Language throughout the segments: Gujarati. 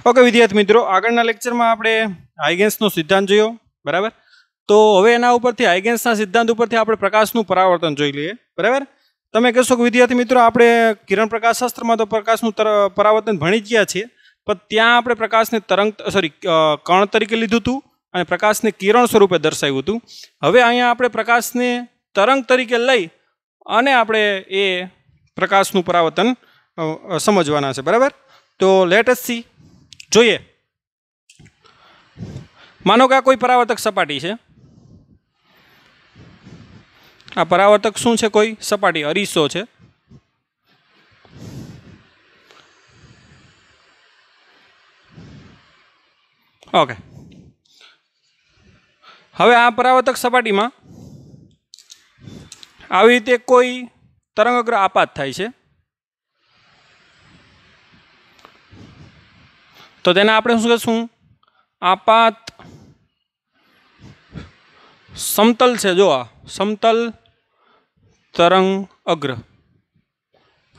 ओके विद्यार्थी मित्रों, आगळना लेक्चरमां आपणे हाइगेन्सनो सिद्धांत जोयो बराबर। तो हवे एना उपरथी हाइगेन्सना सिद्धांत उपरथी आपणे प्रकाशनुं परावर्तन जोई लईए बराबर। तमे कहेशो के विद्यार्थी मित्रों आपणे किरण प्रकाशशास्त्रमां तो प्रकाशनुं परावर्तन भणी ज गया छीए, पण त्यां आपणे प्रकाशने कण तरीके लीधुं हतुं अने प्रकाशने किरण स्वरूपे दर्शाव्युं हतुं। हवे अहींया आपणे प्रकाशने तरंग तरीके लई अने आपणे ए प्रकाशनुं परावर्तन समजवाना छे बराबर। तो लेट अस सी जोईए। मानो कि आ कोई परावर्तक सपाटी है। आ परावर्तक शुं छे? कोई सपाटी अरीसो है। ओके, हवे आ परावर्तक सपाटी में आवी रीते कोई तरंगअग्र आपात थाय छे तो तेने आपणे शुं कहीशुं? आपात समतल है। जो आ समतल तरंग अग्र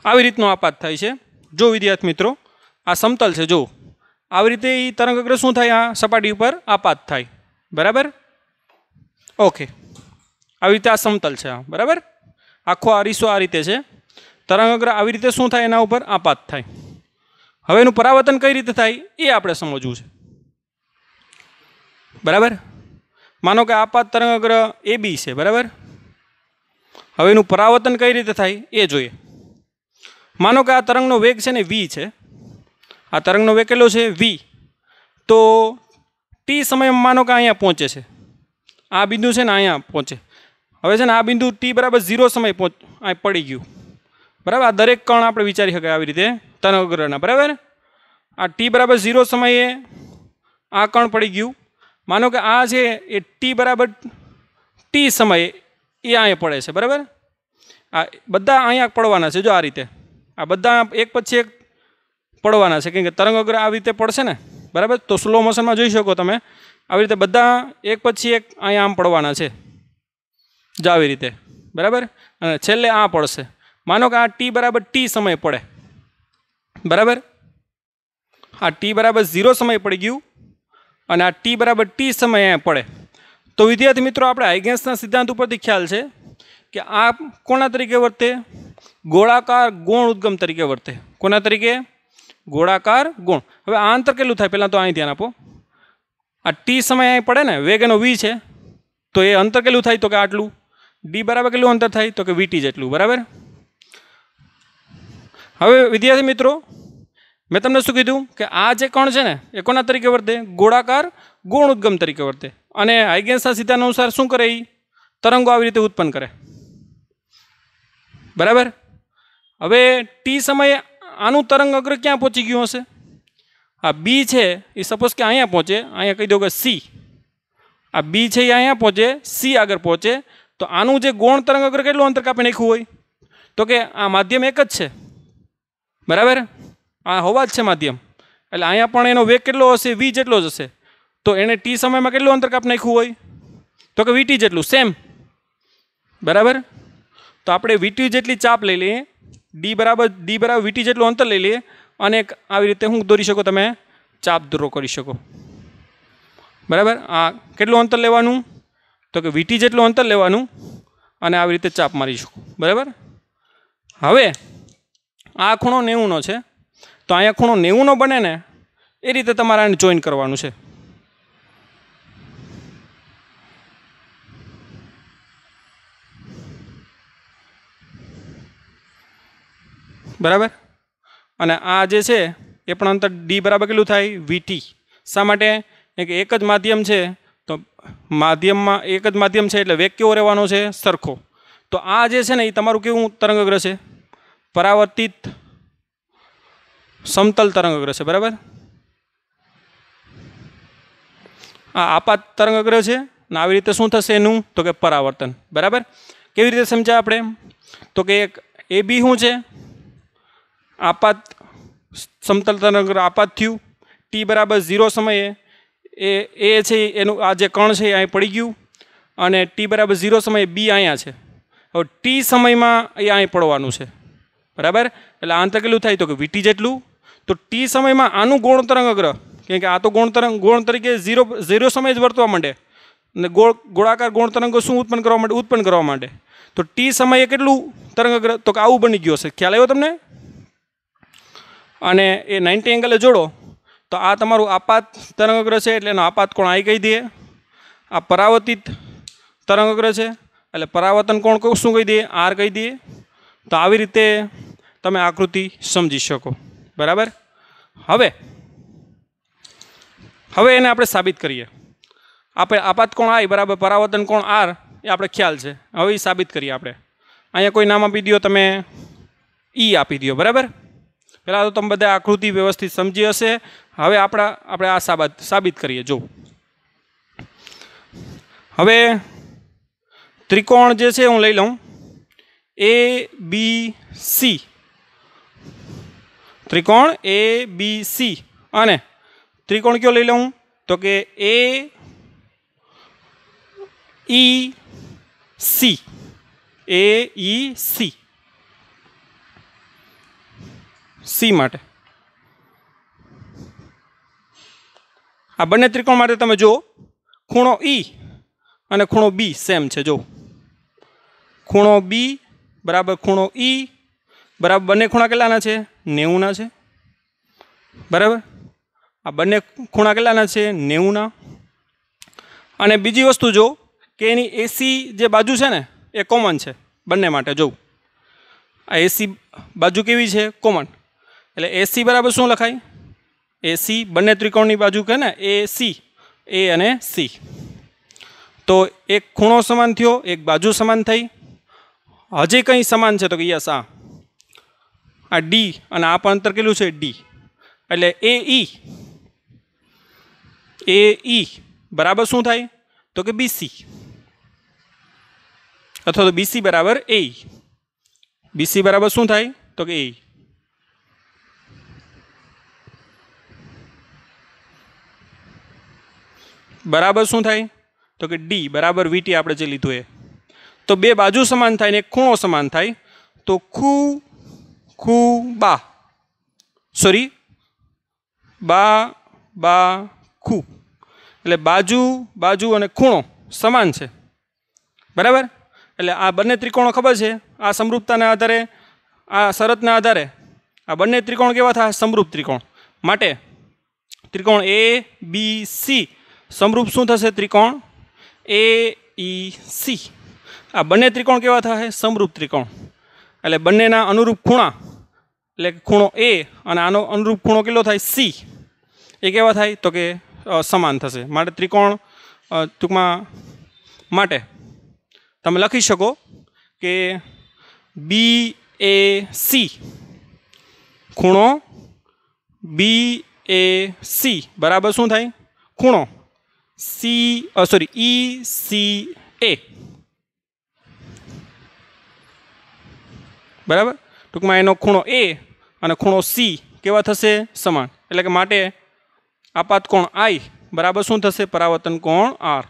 આવી રીતનો આપાત થાય છે। જો વિદ્યાર્થી મિત્રો આ સમતલ છે, જો આવી રીતે એ તરંગ અગ્ર શું થાય? આ સપાટી ઉપર આપાત થાય બરાબર। ઓકે, આવી રીતે આ સમતલ છે બરાબર। આખો અરીસો આ રીતે છે। તરંગ અગ્ર આવી રીતે શું થાય? એના ઉપર આપાત થાય। હવે એનું પરાવર્તન કઈ રીતે થાય એ આપણે સમજવું છે બરાબર। मानो कि आपात तरंग अग्र ए बी है बराबर। हवे एनुं परावर्तन कई रीते थाय ए जोईए। मानो कि आ तरंगनो वेग है ने वी है। आ तरंगनो वेग केटलो छे? वी। तो टी समय में मानो कि अहींया पहोंचे छे, आ बिंदु है ने अहींया पहोंचे। हवे छे ने आ बिंदु टी बराबर 0 समय पड़ी गयुं बराबर। आ दरेक कण आपणे विचारी शकाय आवी रीते तरंग अग्रना बराबर। आ टी बराबर 0 समये आ कण पड़ी गयुं। मानो कि आ जे ए टी बराबर टी समय ए अहीं पड़े छे बराबर। आ बधा अहीं पड़वाना छे। जो आ रीते आ बधा एक पछी एक पड़वाना छे, केम के तरंग अग्र आ रीते पड़शे ने बराबर। तो स्लो मोशन में जोई शको तमे आ रीते बधा एक पछी एक अहीं आम पड़वाना छे, जो आवी रीते बराबर। अने छेल्ले आ पड़शे। मानो कि आ टी बराबर टी समय पड़े बराबर। आ टी बराबर 0 समय पड़ी गयुं અને આ ટી બરાબર ટી સમયે પડે। તો વિદ્યાર્થી મિત્રો આપણે હાઇગેન્સના સિદ્ધાંત ઉપરથી ખ્યાલ છે કે આ કોના તરીકે વર્તે? ગોળાકાર ગૌણ ઉદ્ગમ તરીકે વર્તે। કોના તરીકે? ગોળાકાર ગૌણ। હવે આ અંતર કેટલું થાય પહેલાં તો અહીં ધ્યાન આપો। આ ટી સમય અહીં પડે ને, વેગ એનો વી છે, તો એ અંતર કેટલું થાય? તો કે આટલું। ડી બરાબર કેટલું અંતર થાય? તો કે વીટી જેટલું બરાબર। હવે વિદ્યાર્થી મિત્રો मैं तमने शुं कीधुं कि आ जे कण छे ने ए कोना तरीके वर्ते? गोळाकार गौण उद्गम तरीके वर्ते। अने हाइगेन्सना सिद्धांत अनुसार शुं करे? तरंगो आवी रीते उत्पन्न करे बराबर। हवे टी समय आनुं तरंग अग्र क्यां पहोंची गयुं हशे? आ बी छे ए सपोज के अहींया पहोंचे, अहींया कही दो कि सी। आ बी छे ए अहींया पहोंचे, सी आगळ पहोंचे, तो आनुं जे गौण तरंग अग्र केटलुं अंतर कापी नाख्युं होय? तो के आ माध्यम एक ज छे बराबर। आ होवा ज छे माध्यम, एटले अहींया पण एनो वेग केटलो हशे? वी जेटलो ज हशे। तो एने टी समय में केटलुं अंतर कापी नाख्युं होय? तो के वीटी जेटलुं सेम बराबर। तो आपणे वीटी जेटली चाप लई लईए, डी बराबर वीटी जेटलुं अंतर लई लईए अने आवी रीते हुं दोरी शको? तमे चाप ड्रो करी शको बराबर। आ केटलुं अंतर लेवानुं? तो के वीटी जेटलुं अंतर लेवानुं अने आवी रीते चाप मारी शको बराबर। हवे आ खूणो 90 नो छे, तो अहींया खूणो 90 नो बने ने ए रीते तमारे आने जोइन करवानुं छे बराबर। अने आ जे छे ए पण अंतर डी बराबर केटलुं थाय? वीटी। शा माटे? के एक ज माध्यम छे, तो माध्यममां एक ज माध्यम छे एटले वेग केवो रहेवानो छे? सरखो। तो आ जे छे ने ए तमारुं केवुं तरंग अग्र छे? परावर्तित समतल तरंग अग्र है बराबर। आ आपात तरंग अग्र है ने आवी रीते शुं थशे एनुं? तो के परावर्तन बराबर। केवी रीते समझ्या आपणे? तो के एक ए बी शुं छे? आपात समतल तरंग अग्र आपात थयुं। टी बराबर 0 समये ए छे एनुं आ जे कण छे अहीं पड़ी गयुं अने टी बराबर 0 समये बी अहींया छे। हवे टी समयमां ए अहीं पड़वानुं छे बराबर। एटले आ अंतर केटलुं थाय? तो के वीटी जेटलुं। तो टी समय में आनु गौण तरंग अग्र केम के आ तो गौण तरीके 0 समय ज वर्तवा मांडे ने गोळाकार गौण तरंगो शुं उत्पन्न करवा मांडे तो टी समय केटलुं तरंग अग्र तो के आवुं बनी गयुं हशे ख्याल आव्यो तमने अने ए 90 एंगले जोड़ो तो आ तमारुं आपात तरंग अग्र छे एटले एनो आपात कोण आई कही दीए आ परावर्तित तरंग अग्र छे एटले परावर्तन कोण शुं कही दीए आर कही दीए तो આવી રીતે તમે આકૃતિ સમજી શકો બરાબર હવે હવે એને આપણે સાબિત કરીએ આપણે આપાત કોણ આઈ બરાબર પરાવર્તન કોણ આર એ આપણે ખ્યાલ છે હવે એ સાબિત કરીએ આપણે અહીંયા કોઈ નામ આપી દો તમે ઈ આપી દો બરાબર પહેલાં તો તમે બધા આકૃતિ વ્યવસ્થિત સમજી હશે હવે આપણે આ સાબિત કરીએ જો હવે ત્રિકોણ જે છે હું લઈ લઉં ए बी सी त्रिकोण ए बी सी अने त्रिकोण क्यों लई लऊं तो के ए ई सी ए ई सी सी माटे आ बने त्रिकोण माटे तमे जो खूणो ई अने खूणो बी सेम छे जो खूणो बी बराबर खूणो ई बराबर बने खूणा केटलाना छे 90 ना छे बराबर आ बने खूणा केटलाना छे 90 ना अने बीजी वस्तु जो के एनी एसी जे बाजू छे ने ए कॉमन छे बने माटे जो आ एसी बाजू केवी छे कॉमन एटले एसी बराबर शुं लखाय एसी बने त्रिकोणनी बाजू के ने ए सी ए अने सी तो एक खूणो समान थयो एक बाजू समान थई हजे कहीं समान है तो कि यस आ डी और आप अंतर केलू है डी एटले ए ई बराबर शू थाय तो कि बीसी अथवा तो बीसी बराबर ए बीसी बराबर शू थाय तो कि ए बराबर शू थाय तो कि डी बराबर वीटी आपणे जे लीधुं ए तो बे बाजू समान थाय ने खूणो समान थाय तो खू खू बा सॉरी बा बा खू एटले बाजू बाजू अने खूणो समान छे बराबर एटले आ बने त्रिकोणो खबर छे आ समरूपताना आधारे आ शरतना आधारे आ बने त्रिकोण केवा थाय समरूप त्रिकोण माटे त्रिकोण ए बी सी समरूप शुं थशे त्रिकोण ए ई सी आ बने त्रिकोण केवा थाय समरूप त्रिकोण एटले बनेना अनुरूप खूणा एटले खूणो ए अने आनो अनुरूप खूणो केटलो थाय सी ए केवा थाय तो के समान थशे माटे त्रिकोण टूंकमां माटे तमे लखी शको के बी ए सी खूणो बी ए सी बराबर शुं थाय खूणो सी सॉरी ई सी ए बराबर टूंक में एनो खूणो ए अने खूणो सी केवा थशे समान एटले के माटे आपात कोण आई बराबर शुं थशे परावर्तन कोण आर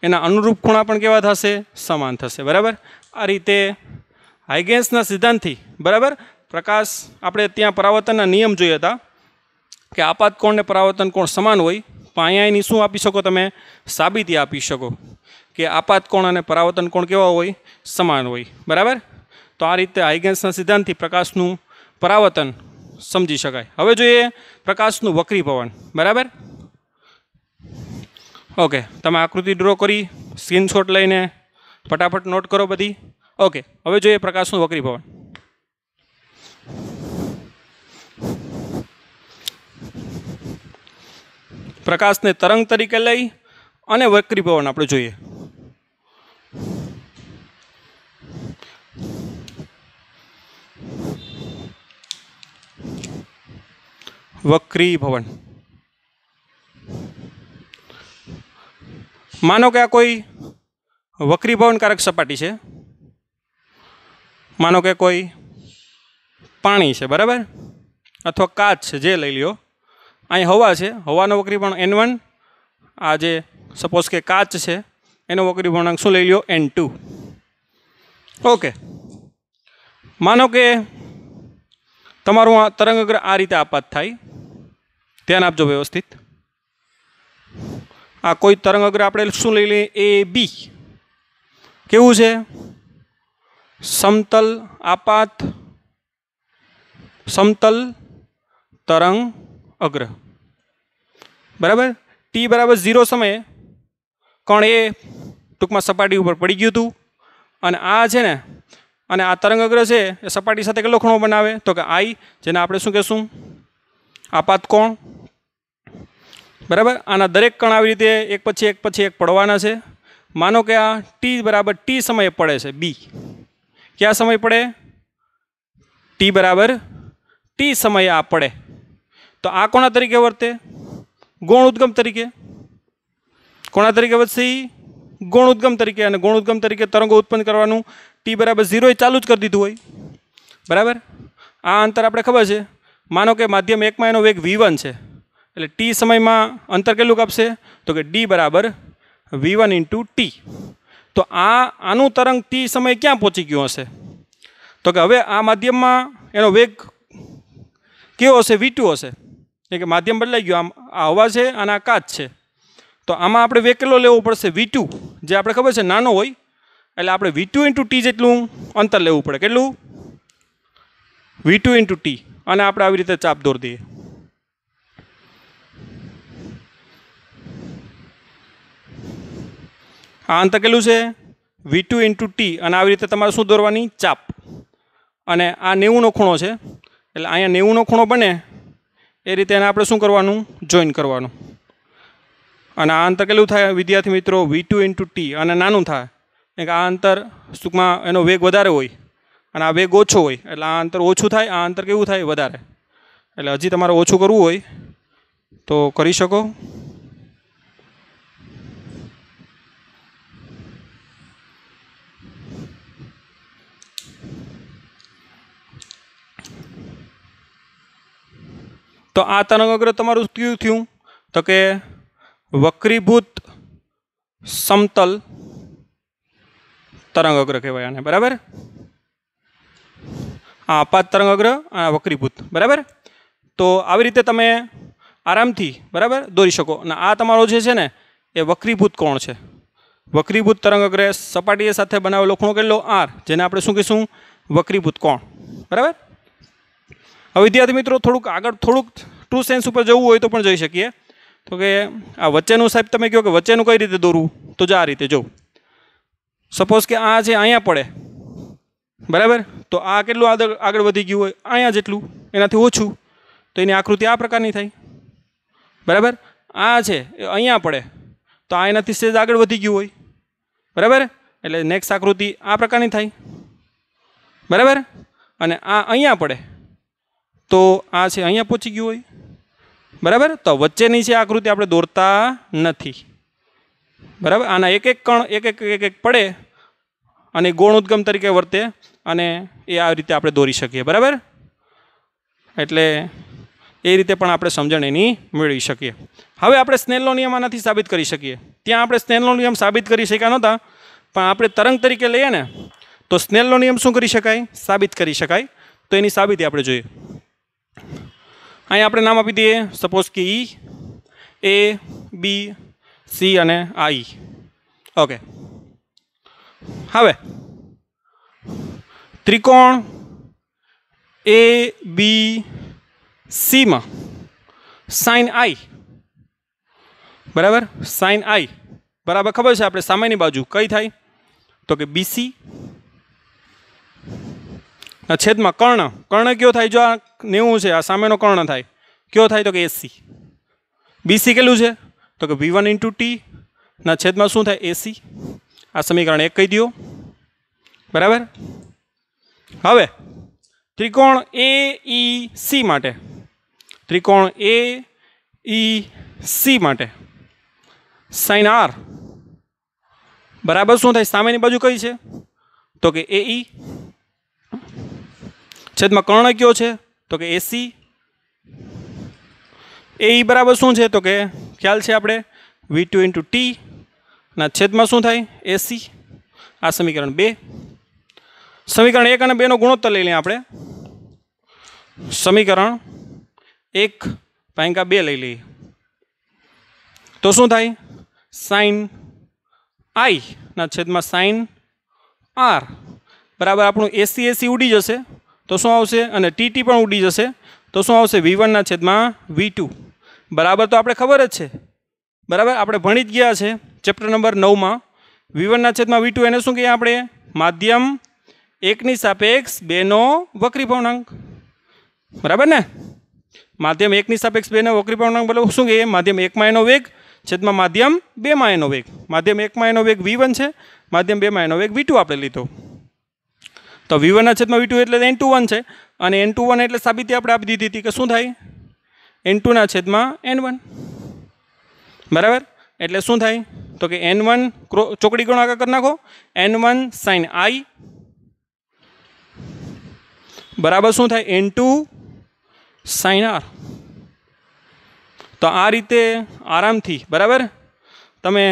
एना अनुरूप खूणा पण केवा थशे समान थशे बराबर आ रीते हाइगेन्सना सिद्धांतथी बराबर प्रकाश आपणे त्यां परावर्तनना नियम जोया हता के आपात कोण ने परावर्तन कोण समान होय पण अहींया एनी शुं आपी शको तमे साबिती आपी शको के आपात कोण अने परावर्तन कोण केवा होय समान होय बराबर तो आ रीते हाइगेन्सना सिद्धांतथी प्रकाशनु परावर्तन समझी शकाय हवे जोईए प्रकाशनु वक्रीभवन बराबर ओके तमे आकृति ड्रो करी स्क्रीनशॉट लईने फटाफट नोट करो बधी ओके हवे जोईए प्रकाशनु वक्रीभवन प्रकाश ने तरंग तरीके लई अने वक्रीभवन आपणे जोईए वक्रीभवन मानो कि आ कोई वक्रीभवनकारक सपाटी है मानो कि कोई पानी है बराबर अथवा काच है जे लई लियो अहीं हवा है हवानो वक्रीभवन N1 आज सपोज के काच है एनो वक्रीभवनांक शुं लई लियो N2 ओके मानो कि તમારું આ તરંગઅગ્ર આ રીતે આપાત થાય. ધ્યાન આપજો વ્યવસ્થિત. આ કોઈ તરંગઅગ્ર આપણે શું લઈ લઈએ? એ બી. કેવું છે? સમતલ આપાત સમતલ તરંગ અગ્ર. બરાબર. ટી બરાબર 0 સમયે કણ એ ટૂંકમાં સપાટી ઉપર પડી ગયું હતું અને આ છે ને અને આ તરંગઅગ્ર છે એ સપાટી સાથે કેટલો ખૂણો બનાવે? તો કે આઈ, જેને આપણે શું કહેશું? આપાત કોણ. બરાબર. આના દરેક કણ આવી રીતે એક પછી એક પડવાના છે. માનો કે આ ટી બરાબર ટી સમયે પડે છે બી. ક્યાં સમય પડે? ટી બરાબર ટી સમયે આ પડે. તો આ કોના તરીકે વર્તે? ગૌણ ઉદ્ગમ તરીકે. કોના તરીકે વધશે? ગૌણ ઉદ્ગમ તરીકે. અને ગૌણ ઉદ્ગમ તરીકે તરંગો ઉત્પન્ન કરવાનું ટી બરાબર 0 એ ચાલુ જ કરી દીધું હોય. બરાબર. આ અંતર આપણે ખબર છે. માનો કે માધ્યમ 1 માં એનો વેગ v1 છે, એટલે ટી સમયમાં અંતર કેટલું કાપશે? તો કે ડી બરાબર v1 × ટી. તો આનું તરંગ ટી સમય ક્યાં પહોંચી ગયું હશે? તો કે હવે આ માધ્યમમાં એનો વેગ કેવો હશે? v2 હશે. એટલે કે માધ્યમ બદલાઈ ગયું. આ હવા છે અને આ કાચ છે. તો આમાં આપણે વેગ કેટલો લેવો પડશે? v2, જે આપણે ખબર છે નાનો હોય, એટલે આપણે v2 × ટી જેટલું અંતર લેવું પડે. કેટલું? v2 × T. અને આપણે આવી રીતે ચાપ દોરી દઈએ. આ અંતર કેટલું છે? v2 × T. અને આવી રીતે તમારે શું દોરવાની? ચાપ. અને આ 90નો ખૂણો છે, એટલે અહીંયા 90નો ખૂણો બને એ રીતે એને આપણે શું કરવાનું? જોઈન કરવાનું. અને આ અંતર કેટલું થાય વિદ્યાર્થી મિત્રો? v2 × T. અને નાનું થાય. આ અંતર ટૂંકમાં એનો વેગ વધારે હોય અને આ વેગ ઓછો હોય, એટલે આ અંતર ઓછું થાય, આ અંતર કેવું થાય? વધારે. એટલે હજી તમારે ઓછું કરવું હોય તો કરી શકો. તો આ તરંગઅગ્ર તમારું કયું થયું? તો કે વક્રીભૂત સમતલ તરંગઅગ્ર કહેવાય આને. બરાબર. આ આપાત તરંગઅગ્ર અને વક્રીભૂત. બરાબર. તો આવી રીતે તમે આરામથી બરાબર દોરી શકો. અને આ તમારો જે છે ને એ વક્રીભૂત કોણ છે. વક્રીભૂત તરંગઅગ્ર સપાટી સાથે બનાવેલો ખૂણો કેટલો? r, જેને આપણે શું કહીશું? વક્રીભૂત કોણ. બરાબર. હવે વિદ્યાર્થી મિત્રો થોડુંક ટ્રુ સેન્સ ઉપર જવું હોય તો પણ જઈ શકીએ. તો કે આ વચ્ચેનું સાહેબ તમે કહો કે વચ્ચેનું કઈ રીતે દોરવું? તો જ આ રીતે જો. સપોઝ કે આ છે અહીંયા પડે. બરાબર. તો આ કેટલું આગળ વધી ગયું હોય? અહીંયા જેટલું, એનાથી ઓછું. તો એની આકૃતિ આ પ્રકારની થાય. બરાબર. આ છે એ અહીંયા પડે તો આ એનાથી સેજ આગળ વધી ગયું હોય. બરાબર. એટલે નેક્સ્ટ આકૃતિ આ પ્રકારની થાય. બરાબર. અને આ અહીંયા પડે તો આ છે અહીંયા પહોંચી ગયું હોય. બરાબર. તો વચ્ચેની છે આકૃતિ આપણે દોરતા નથી. બરાબર. આના એક કણ એક પડે અને ગૌણ ઉદ્ગમ તરીકે વર્તે અને એ આ રીતે આપણે દોરી શકીએ. બરાબર. એટલે એ રીતે પણ આપણે સમજણ એની મેળવી શકીએ. હવે આપણે સ્નેલનો નિયમ આનાથી સાબિત કરી શકીએ. ત્યાં આપણે સ્નેલનો નિયમ સાબિત કરી શક્યા નહોતા, પણ આપણે તરંગ તરીકે લઈએ ને તો સ્નેલનો નિયમ શું કરી શકાય? સાબિત કરી શકાય. તો એની સાબિતી આપણે જોઈએ. અહીંયા આપણે નામ આપી દઈએ. સપોઝ કે ઈ, એ, બી, સી અને આ ઈ. ઓકે. હવે ત્રિકોણ એ બી સીમાં સાઇન આઈ. બરાબર. સાઇન આઈ બરાબર ખબર છે આપણે સામેની બાજુ કઈ થાય? તો કે બીસી ના છેદમાં કર્ણ કયો થાય? જો આ 90 છે, આ સામેનો કર્ણ થાય. કયો થાય? તો કે એસી. બીસી કેટલું છે? તો કે v1 × ટી ના છેદમાં શું થાય? એસી. આ સમીકરણ 1 કહી દો. બરાબર. હવે ત્રિકોણ એ ઈ સી માટે, ત્રિકોણ એ ઈ સી માટે સાઇન આર બરાબર શું થાય? સામેની બાજુ કઈ છે? તો કે એ ઈ. છેદમાં કર્ણ કયો છે? તો કે એસી. એ ઈ બરાબર શું છે? તો કે ખ્યાલ છે આપણે v2 × ટી ના છેદમાં શું થાય? એસી. આ સમીકરણ 2. સમીકરણ 1 અને 2 નો ગુણોત્તર લઈ લઈએ આપણે. समीकरण 1/2 લઈ લઈએ તો શું થાય sin i ના છેદમાં sin r બરાબર આપણું એસી એસી ઉડી જશે તો શું આવશે અને ટીટી પણ ઉડી જશે તો શું આવશે v1 ના છેદમાં v2 બરાબર તો આપણે ખબર જ છે બરાબર આપણે ભણી જ ગયા છે ચેપ્ટર નંબર 9 માં v1 ના છેદમાં v2 એને શું કહીએ આપણે માધ્યમ 1 ની સાપેક્ષ 2 નો વક્રી પૂર્ણાંક બરાબર ને માધ્યમ 1 ની સાપેક્ષ 2 નો વક્રી પૂર્ણાંક બોલો શું કહીએ માધ્યમ 1 માં એનો વેગ છેદમાં માધ્યમ 2 માં એનો વેગ માધ્યમ 1 માં એનો વેગ v1 છે માધ્યમ 2 માં એનો વેગ v2 આપણે લીધો તો v1 ના છેદમાં v2 એટલે n21 છે અને n21 એટલે સાબિતી આપણે આપી દીધી હતી કે શું થાય n2 ના છેદમાં n1 બરાબર એટલે શું થાય તો કે n1 ચોકડી ગુણાકાર કરી નાખો n1 sin i બરાબર શું થાય n2 sin r તો આ રીતે આરામથી બરાબર તમે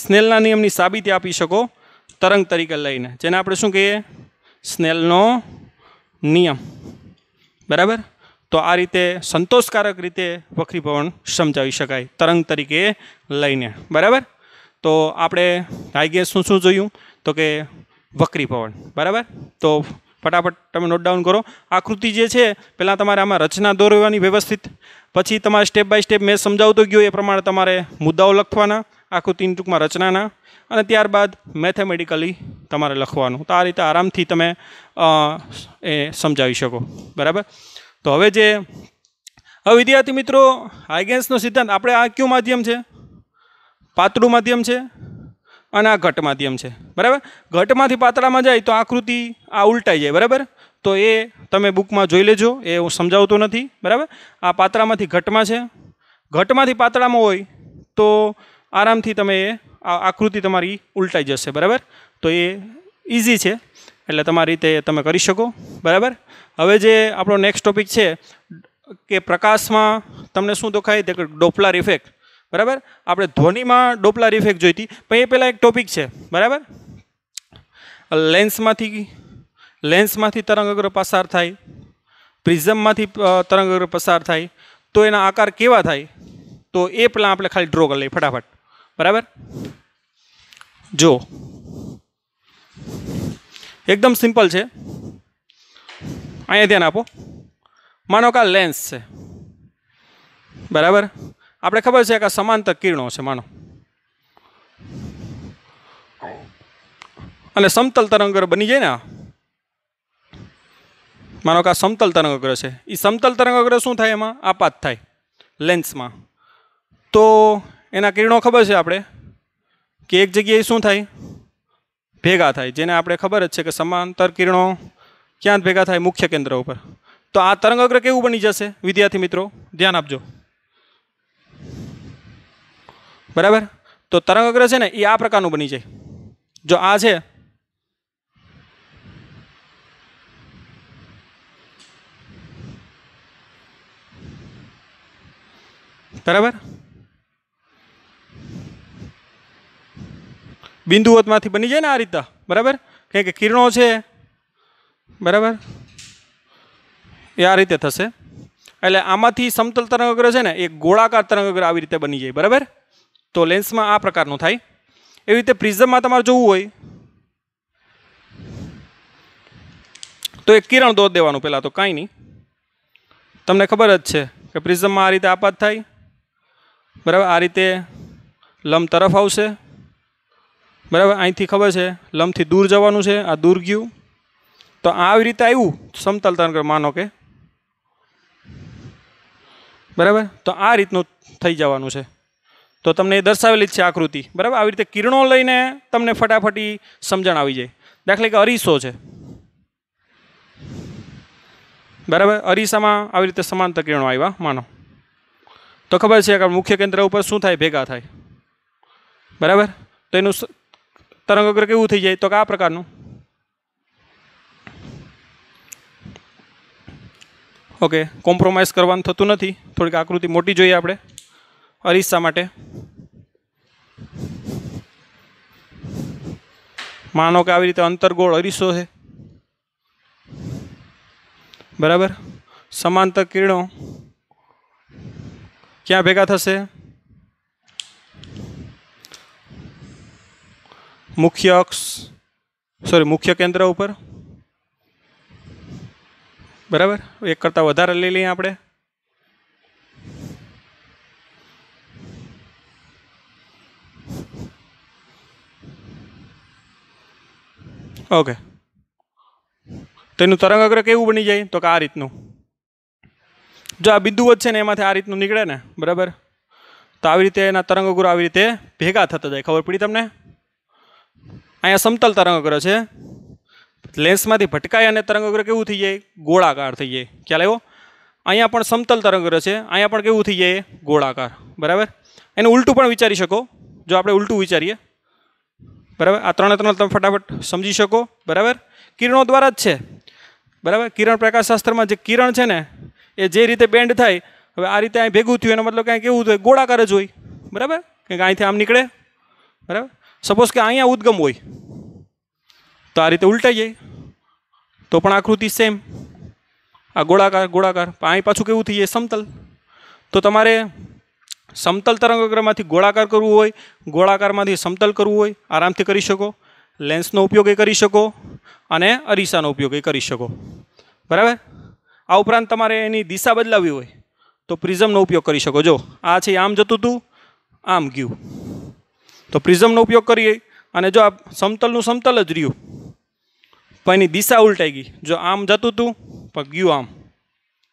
સ્નેલના નિયમની સાબિતી આપી શકો તરંગ તરીકે લઈને જેને આપણે શું કહીએ સ્નેલનો નિયમ બરાબર તો આ રીતે સંતોષકારક રીતે વક્રીભવન સમજાવી શકાય તરંગ તરીકે લઈને બરાબર તો આપણે હાઈ ગેસ શું જોયું તો કે વક્રીભવન બરાબર તો ફટાફટ તમે નોટ ડાઉન કરો આકૃતિ જે છે પહેલાં તમારે આમાં રચના દોરવાની વ્યવસ્થિત પછી તમારે સ્ટેપ બાય સ્ટેપ મેં સમજાવતો ગયો એ પ્રમાણે તમારે મુદ્દાઓ લખવાના આકૃતિની ટૂંકમાં રચનાના અને ત્યારબાદ મેથેમેટિકલી તમારે લખવાનું તો આ રીતે આરામથી તમે એ સમજાવી શકો બરાબર તો હવે વિદ્યાર્થી મિત્રો હાઇગેન્સનો સિદ્ધાંત આપણે આ કયું માધ્યમ છે પાતળું માધ્યમ છે અને આ ઘટ માધ્યમ છે બરાબર ઘટમાંથી પાતળામાં જાય તો આકૃતિ આ ઉલટાઈ જાય બરાબર તો એ તમે બુકમાં જોઈ લેજો એ હું સમજાવતો નથી બરાબર આ પાતળામાંથી ઘટમાં છે ઘટમાંથી પાતળામાં હોય તો આરામથી તમે આ આકૃતિ તમારી ઉલટાઈ જશે બરાબર તો એ ઇઝી છે એટલે તમારી રીતે તમે કરી શકો બરાબર હવે જે આપણો નેક્સ્ટ ટોપિક છે કે પ્રકાશમાં તમને શું દેખાય તે ડોપલર ઇફેક્ટ બરાબર આપણે ધ્વનિમાં ડોપલર ઇફેક્ટ જોઈતી પણ એ પહેલાં એક ટોપિક છે બરાબર લેન્સમાંથી તરંગઅગ્ર પસાર થાય પ્રિઝમમાંથી તરંગઅગ્ર પસાર થાય તો એના આકાર કેવા થાય તો એ પહેલાં આપણે ખાલી ડ્રો કરી લઈએ ફટાફટ બરાબર જો એકદમ સિમ્પલ છે અહીંયા ધ્યાન આપો માનો કે આ લેન્સ છે બરાબર આપણે ખબર છે કે આ સમાંતર કિરણો છે માનો અને સમતલ તરંગઅગ્ર બની જાય ને માનો કે આ સમતલ તરંગઅગ્ર છે એ સમતલ તરંગઅગ્ર શું થાય એમાં આપાત થાય લેન્સમાં તો એના કિરણો ખબર છે આપણે કે એક જગ્યાએ શું થાય ભેગા થાય જેને આપણે ખબર જ છે કે સમાંતર કિરણો ક્યાં ભેગા થાય મુખ્ય કેન્દ્ર ઉપર તો આ તરંગઅગ્ર કેવું બની જશે વિદ્યાર્થી મિત્રો ધ્યાન આપજો બરાબર તો તરંગઅગ્ર છે ને એ આ પ્રકારનું બની જાય જો આ છે બરાબર બિંદુવતમાંથી બની જાય ને આ રીતના બરાબર કારણ કે કિરણો છે બરાબર એ આ રીતે થશે એટલે આમાંથી સમતલ તરંગઅગ્ર છે ને એક ગોળાકાર તરંગઅગ્ર આવી રીતે બની જાય બરાબર તો લેન્સમાં આ પ્રકારનું થાય એવી રીતે પ્રિઝમમાં તમારે જોવું હોય તો એક કિરણ દોર દેવાનું પહેલાં તો કાંઈ નહીં તમને ખબર જ છે કે પ્રિઝમમાં આ રીતે આપાત થાય બરાબર આ રીતે લંબ તરફ આવશે બરાબર અહીંથી ખબર છે લંબથી દૂર જવાનું છે આ દૂર ગયું તો આવી રીતે આવ્યું સમતલ તરંગઅગ્ર માનો કે બરાબર તો આ રીતનું થઈ જવાનું છે તો તમને એ દર્શાવેલી જ છે આકૃતિ બરાબર આવી રીતે કિરણો લઈને તમને ફટાફટી સમજણ આવી જાય દાખલા કે અરીસો છે બરાબર અરીસામાં આવી રીતે સમાંતર કિરણો આવ્યા માનો તો ખબર છે કે મુખ્ય કેન્દ્ર ઉપર શું થાય ભેગા થાય બરાબર તો એનું તરંગઅગ્ર કેવું થઈ જાય તો કે આ પ્રકારનું ઓકે કોમ્પ્રોમાઇઝ કરવાનું થતું નથી થોડીક આકૃતિ મોટી જોઈએ આપણે અરીસા માટે માનો કે આવી રીતે અંતરગોળ અરીસો છે બરાબર समांतर किरणों क्या भेगा थशे? मुख्य अक्ष सॉरी मुख्य केंद्र पर बराबर। एक करता वधारे लई लईए आपणे। ओके तेनु तरंग अग्र केवुं बनी जाए तो आ रीतनु जो आ बिंदु वच्चे ने एमांथी आ रीतनु निकळे ने बराबर। तो आ रीते एना तरंग अग्र आ रीते भेगा थता जाय। खबर पड़ी तमने? अहींया समतल तरंग अग्र छे लेंस मांथी भटकाय अने तरंग अग्र केवुं थई जाय? गोळाकार थई जाय। ख्याल आव्यो? अहींया पण समतल तरंग अग्र छे अहींया पण केवुं थई जाय? गोळाकार बराबर। एने उलटું पण विचारी शको जो आपणे उलटું विचारीए बराबर। आ त्रणेय त्रण तमे फटाफट समझी शको बराबर। किरणों द्वारा ज छे बराबर। किरण प्रकाशशास्त्र में जे किरण है ने ए जे रीते बेंड थाय हवे आ रीते अहीं भेगुं थयुं एनो मतलब कि केवुं होय? गोळाकार ज होय बराबर। कि અહીંથી આમ નીકળે बराबर। सपोज कि अहींया उद्गम होय तो आ रीते उलटाई जाए तो पण आकृति सेम आ गोळाकार गोळाकार અહીં पाछું केवुं थई जाय? समतल। तो तमारे समतल तरंगअग्रमांथी गोळाकार करवुं होय गोळाकारमांथी समतल करवुं होय आरामथी करी शको। लेंसनो उपयोग करी शको अने अरीसानो उपयोग करी शको बराबर। आ उपरांत तमारे एनी दिशा बदलावी होय तो प्रिઝમનો उपयोग करी शको। जो आ छे आम जतुं हतुं आम गयुं तो प्रिઝમનો उपयोग करीए अने जो आ समतलनुं समतल ज रह्युं पण एनी दिशा उलटाई गई। जो आम जतुं हतुं पण गयुं आम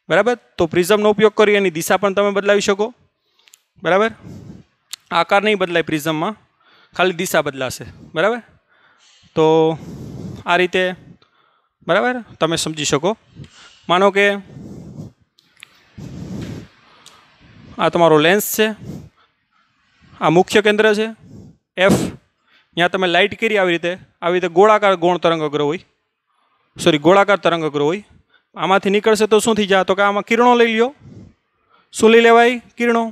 बराबर। तो प्रिઝમનો उपयोग करी एनी दिशा पण तमे बदलावी शको बराबर। आकार नहीं बदलाय प्रिઝમમાં खाली दिशा बदलाशे बराबर। तो आ रीते बराबर तमे समझी शको। मानो के आ तमारो लेंस है आ मुख्य केंद्र है एफ यहाँ तमे लाइट करी आ रीते गोळाकार गौण तरंग अग्र होय सॉरी गोळाकार तरंग अग्र होय आमांथी निकळशे तो शुं थई जाय? तो के आमां किरणों लई ल्यो। शुं लई लेवाय? किरणों।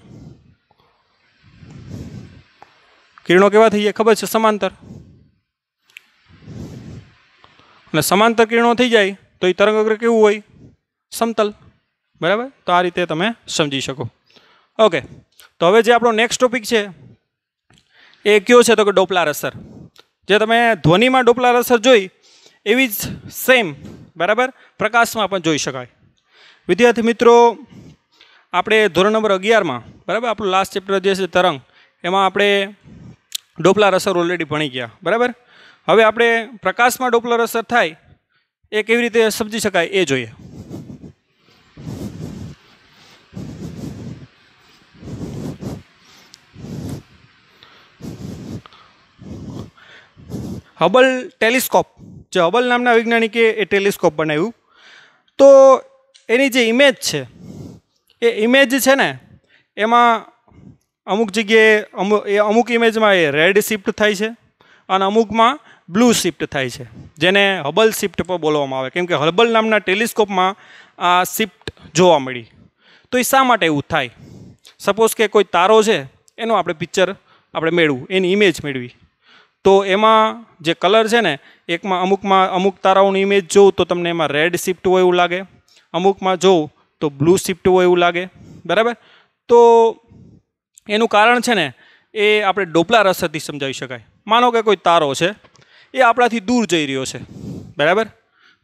किरणों केवा थई जाय खबर छे? समांतर। અને समांतर किरणों थई जाए तो ये तरंग अग्र केवुं होय? समतल बराबर। तो आ रीते तमे समझी शको। ओके तो हवे जे आपणो नेक्स्ट टॉपिक है ए क्यो छे? तो के डोप्लर असर। जे तमे ध्वनि में डोप्लर असर जोई एवी ज सेम बराबर प्रकाश में पण जोई शकाय। विद्यार्थी मित्रों आपणे धोरण नंबर 11 में बराबर आपणुं लास्ट चेप्टर जे छे तरंग एमां आपणे डोप्लर असर ऑलरेडी भणी गया बराबर। हवे आपणे प्रकाश में डोप्लर असर थाय ए केवी रीते समझी शकाय ए जोईए। हबल टेलिस्कोप जो हबल नामना वैज्ञानिके ए टेलिस्कोप बनाव्युं तो एनी जे इमेज छे ए इमेज छे ने एमां अमुक जग्याए अमुक इमेज में ए रेड शिफ्ट थाय छे अने अमुक में ब्लू शिफ्ट थाय छे जेने हबल शिफ्ट पर बोलवामां आवे केम के हबल नामना टेलिस्कोप में आ शिफ्ट जोवा मळी। तो ए शा माटे एवुं थाय? सपोज के कोई तारो छे एनो आपणे पिक्चर आपणे मेळव्युं एनी इमेज मेळवी तो एमां जे कलर है ने एक में अमुक ताराओनी इमेज जो तो तमने एमां रेड शिफ्ट होय एवुं लागे अमुक में जो तो ब्लू शिफ्ट होय एवुं लागे बराबर। तो एनुं कारण है ने ए आपणे डोप्लर असरथी समजावी शकाय। मानो के कोई तारो है ए आपणाथी दूर जई रह्यो छे बराबर।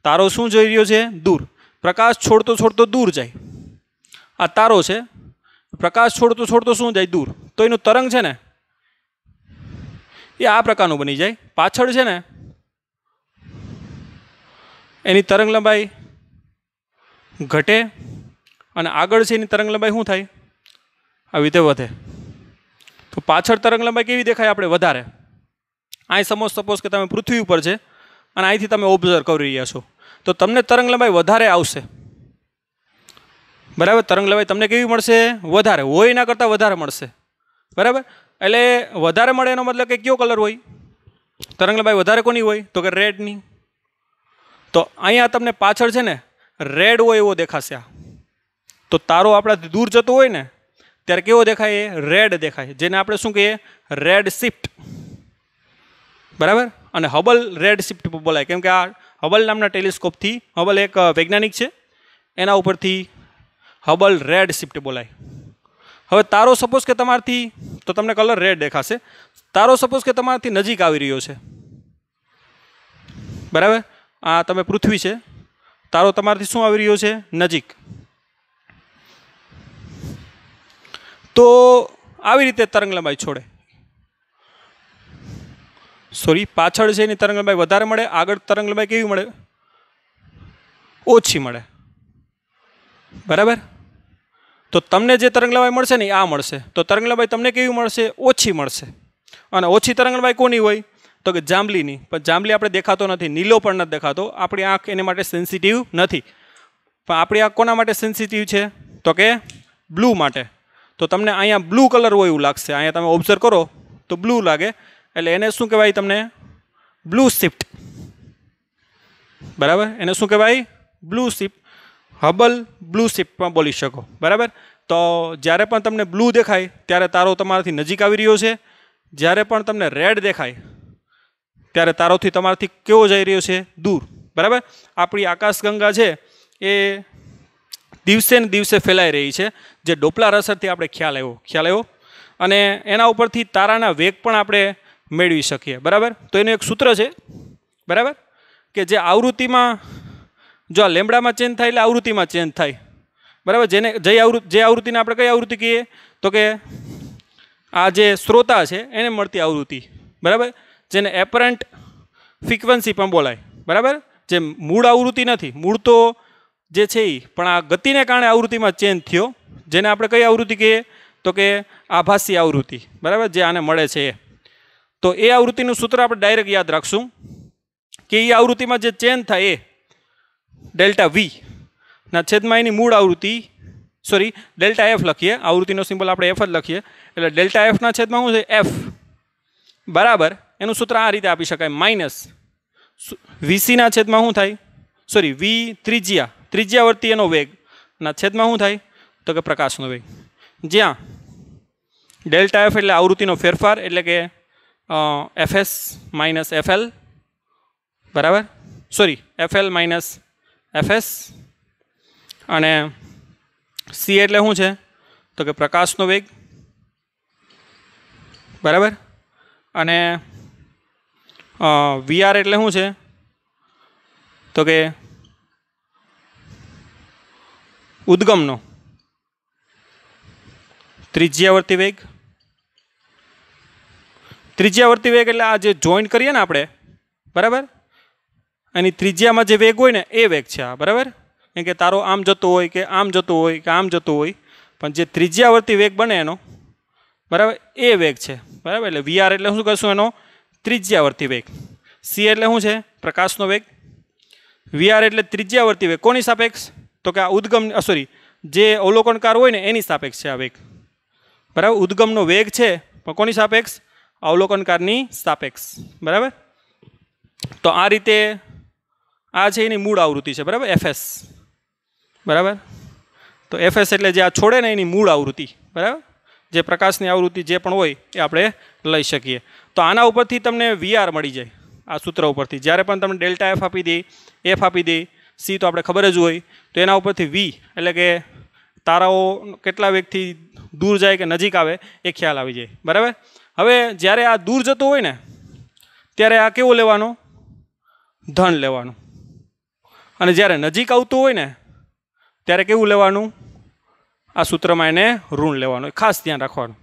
तारो शुं जई रह्यो छे? दूर। प्रकाश छोड़तो छोड़तो दूर जाय। आ तारो है प्रकाश छोड़तो छोड़तो शुं जाय? दूर। तो एनुं तरंग है ने ये आ प्रकारનું बनी जाए। पाछळ छे ने एनी तरंग लंबाई घटे अने आगळ छे एनी तरंग लंबाई शुं थाय? આવી રીતે વધે। तो पाछळ तरंग लंबाई केवी देखाय आपणे? વધારે। અહીં સપોઝ કે તમે પૃથ્વી ઉપર છે અને અહીંથી તમે ઓબ્ઝર્વ કરી રહ્યા છો તો તમને તરંગ લંબાઈ વધારે આવશે બરાબર। તરંગ લંબાઈ તમને કેવી મળશે? વધારે હોય એના કરતાં વધારે મળશે બરાબર। એટલે વધારે મળે એનો મતલબ કે કયો કલર હોય? તરંગ લંબાઈ વધારે કોની હોય? તો કે રેડની। તો અહીંયા તમને પાછળ છે ને રેડ હોય એવો દેખાશે આ। તો તારો આપણાથી दूर જતો હોય ને ત્યારે કેવો દેખાય? રેડ દેખાય જેને આપણે શું કહીએ? રેડ શિફ્ટ બરાબર। અને હબલ રેડ શિફ્ટ બોલાય કેમ કે આ હબલ નામના ટેલિસ્કોપથી હબલ એક વૈજ્ઞાનિક છે એના ઉપરથી હબલ રેડ શિફ્ટ બોલાય. હવે તારો સપોઝ કે તમારથી, તો તમને કલર રેડ દેખાશે. તારો સપોઝ કે તમારાથી નજીક આવી રહ્યો છે, બરાબર. આ તમે પૃથ્વી છે, તારો તમારાથી શું આવી રહ્યો છે? નજીક. તો આવી રીતે તરંગ લંબાઈ છોડે. સોરી, પાછળ છે એની તરંગ લંબાઈ વધારે મળે, આગળ તરંગ લંબાઈ કેવી મળે? ઓછી મળે, બરાબર. તો તમને જે તરંગ લંબાઈ મળશે ને આ મળશે. તો તરંગ લંબાઈ તમને કેવી મળશે? ઓછી મળશે. અને ઓછી તરંગ લંબાઈ કોની હોય? તો કે જાંબલીની. પણ જાંબલી આપણે દેખાતો નથી, નીલો પણ નથી દેખાતો. આપણી આંખ એની માટે સેન્સિટિવ નથી. પણ આપણી આંખ કોના માટે સેન્સિટિવ છે? તો કે બ્લુ માટે. તો તમને અહીંયા બ્લુ કલર હોય એવું લાગશે. અહીંયા તમે ઓબ્ઝર્વ કરો તો બ્લુ લાગે, એટલે એને શું કહેવાય? તમને બ્લુ શિફ્ટ, બરાબર. એને શું કહેવાય? Blue shift. Hubble blue shift પણ બોલી શકો, બરાબર. તો જ્યારે પણ તમને બ્લુ દેખાય ત્યારે તારો તમારાથી નજીક આવી રહ્યો છે. જ્યારે પણ તમને રેડ દેખાય ત્યારે તારોથી તમારાથી કેવો જઈ રહ્યો છે? દૂર, બરાબર. આપણી આકાશગંગા છે એ દિવસે ને દિવસે ફેલાઈ રહી છે, જે ડોપલાર અસરથી આપણે ખ્યાલ આવ્યો. અને એના ઉપરથી તારાના વેગ પણ આપણે મેળવી શકીએ, બરાબર. તો એનું એક સૂત્ર છે, બરાબર, કે જે આવૃત્તિમાં, જો આ લેમડામાં ચેન્જ થાય એટલે આવૃત્તિમાં ચેન્જ થાય, બરાબર. જે આવૃત્તિને આપણે કઈ આવૃત્તિ કહીએ? તો કે આ જે શ્રોતા છે એને મળતી આવૃત્તિ, બરાબર. જેને એપરન્ટ ફ્રીક્વન્સી પણ બોલાય, બરાબર. જે મૂળ આવૃત્તિ નથી, મૂળ તો જે છે એ પણ આ ગતિને કારણે આવૃત્તિમાં ચેન્જ થયો, જેને આપણે કઈ આવૃત્તિ કહીએ? તો કે આભાસી આવૃત્તિ, બરાબર, જે આને મળે છે એ. તો એ આવૃત્તિનું સૂત્ર આપણે ડાયરેક્ટ યાદ રાખશું કે એ આવૃત્તિમાં જે ચેન્જ થાય એ ડેલ્ટા વી ના છેદમાં એની મૂળ આવૃત્તિ, સોરી ડેલ્ટા એફ લખીએ, આવૃત્તિનો સિમ્બોલ આપણે એફ જ લખીએ, એટલે ડેલ્ટા એફના છેદમાં શું છે? એફ, બરાબર. એનું સૂત્ર આ રીતે આપી શકાય, માઇનસ વીસીના છેદમાં શું થાય? સોરી, વી ત્રિજ્યાવર્તી એનો વેગ ના છેદમાં શું થાય? તો કે પ્રકાશનો વેગ. જ્યાં ડેલ્ટા એફ એટલે આવૃત્તિનો ફેરફાર, એટલે કે એફએસ માઇનસ એફએલ, બરાબર. Sorry, FL minus FS. અને સી એટલે શું છે? તો કે પ્રકાશનો વેગ, બરાબર. અને વીઆર એટલે શું છે? તો કે ઉદ્ગમનો ત્રિજ્યાવર્તી વેગ. ત્રિજ્યાવર્તી વેગ એટલે આ જે જોઈન્ટ કરીએ ને આપણે, બરાબર, એની ત્રિજ્યામાં જે વેગ હોય ને એ વેગ છે આ, બરાબર. કેમ કે તારો આમ જતો હોય કે આમ જતો હોય કે આમ જતો હોય, પણ જે ત્રિજ્યાવર્તી વેગ બને એનો, બરાબર, એ વેગ છે, બરાબર. એટલે વીઆર એટલે શું કરશું? એનો ત્રિજ્યાવર્તી વેગ. સી એટલે શું છે? પ્રકાશનો વેગ. વીઆર એટલે ત્રિજ્યાવર્તી વેગ કોની સાપેક્ષ? તો કે આ ઉદ્ગમ, સોરી, જે અવલોકનકાર હોય ને એની સાપેક્ષ છે આ વેગ, બરાબર. ઉદ્ગમનો વેગ છે પણ કોની સાપેક્ષ? અવલોકનકારની સાપેક્ષ, બરાબર. તો આ રીતે આ છે એની મૂળ આવૃત્તિ છે, બરાબર, એફએસ, બરાબર. તો એફએસ એટલે જે આ છોડે ને એની મૂળ આવૃત્તિ, બરાબર. જે પ્રકાશની આવૃત્તિ જે પણ હોય એ આપણે લઈ શકીએ. તો આના ઉપરથી તમને વીઆર મળી જાય, આ સૂત્ર ઉપરથી. જ્યારે પણ તમને ડેલ્ટા એફ આપી દે, એફ આપી દે, સી તો આપણે ખબર જ હોય, તો એના ઉપરથી વી એટલે કે તારાઓ કેટલા વેગથી દૂર જાય કે નજીક આવે એ ખ્યાલ આવી જાય, બરાબર. હવે જ્યારે આ દૂર જતો હોય ને ત્યારે આ કેવો લેવાનો? ધન લેવાનું. અને જ્યારે નજીક આવતું હોય ને ત્યારે કેવું લેવાનું? આ સૂત્રમાં એને ઋણ લેવાનું. ખાસ ધ્યાન રાખવાનું.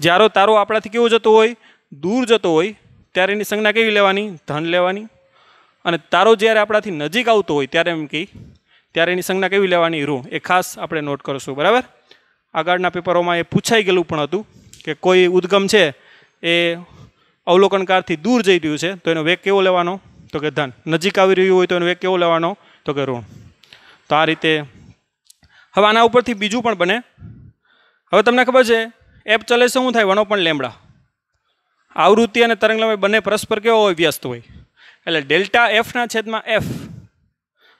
જ્યારે તારો આપણાથી કેવો જતો હોય? દૂર જતો હોય ત્યારે એની સંજ્ઞા કેવી લેવાની? ધન લેવાની. અને તારો જ્યારે આપણાથી નજીક આવતો હોય ત્યારે એમ કહી ત્યારે એની સંજ્ઞા કેવી લેવાની? ઋણ. એ ખાસ આપણે નોટ કરશું, બરાબર. આગળના પેપરોમાં એ પૂછાઈ ગયેલું પણ હતું કે કોઈ ઉદ્ગમ છે એ અવલોકનકારથી દૂર જઈ રહ્યું છે તો એનો વેગ કેવો લેવાનો? તો કે ધન. નજીક આવી રહ્યું હોય તો એનો વેગ કેવો લેવાનો? તો કે ઋણ. તો આ રીતે. હવે આના ઉપરથી બીજું પણ બને. હવે તમને ખબર છે એફ ચલે છે શું થાય? 1/λ. આવૃત્તિ અને તરંગ લંબાઈ બંને પરસ્પર કેવો હોય? વ્યસ્ત હોય. એટલે ડેલ્ટા એફના છેદમાં એફ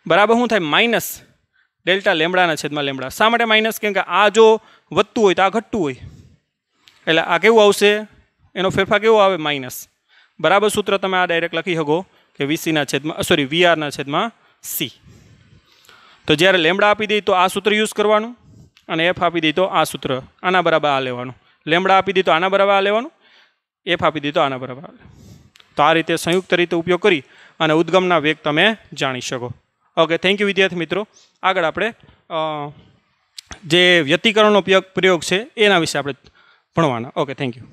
બરાબર શું થાય? માઇનસ ડેલ્ટા લેમડાના છેદમાં લેમડા. શા માટે માઇનસ? કેમ કે આ જો વધતું હોય તો આ ઘટતું હોય, એટલે આ કેવું આવશે? એનો ફેરફાર કેવો આવે? માઇનસ. બરાબર. સૂત્ર તમે આ ડાયરેક્ટ લખી શકો કે વીસીના છેદમાં, સોરી, વીઆરના છેદમાં સી. તો જ્યારે લેમડા આપી દઈએ તો આ સૂત્ર યુઝ કરવાનું, અને એફ આપી દઈએ તો આ સૂત્ર આના બરાબર આ લેવાનું. લેમડા આપી દઈએ તો આના બરાબર આ લેવાનું, એફ આપી દઈએ તો આના બરાબર આ લેવાનું. તો આ રીતે સંયુક્ત રીતે ઉપયોગ કરી અને ઉદ્ગમના વેગ તમે જાણી શકો. ઓકે, થેન્ક યુ વિદ્યાર્થી મિત્રો. આગળ આપણે જે વ્યતિકરણનો પ્રયોગ છે એના વિશે આપણે ભણવાના. Okay, thank you.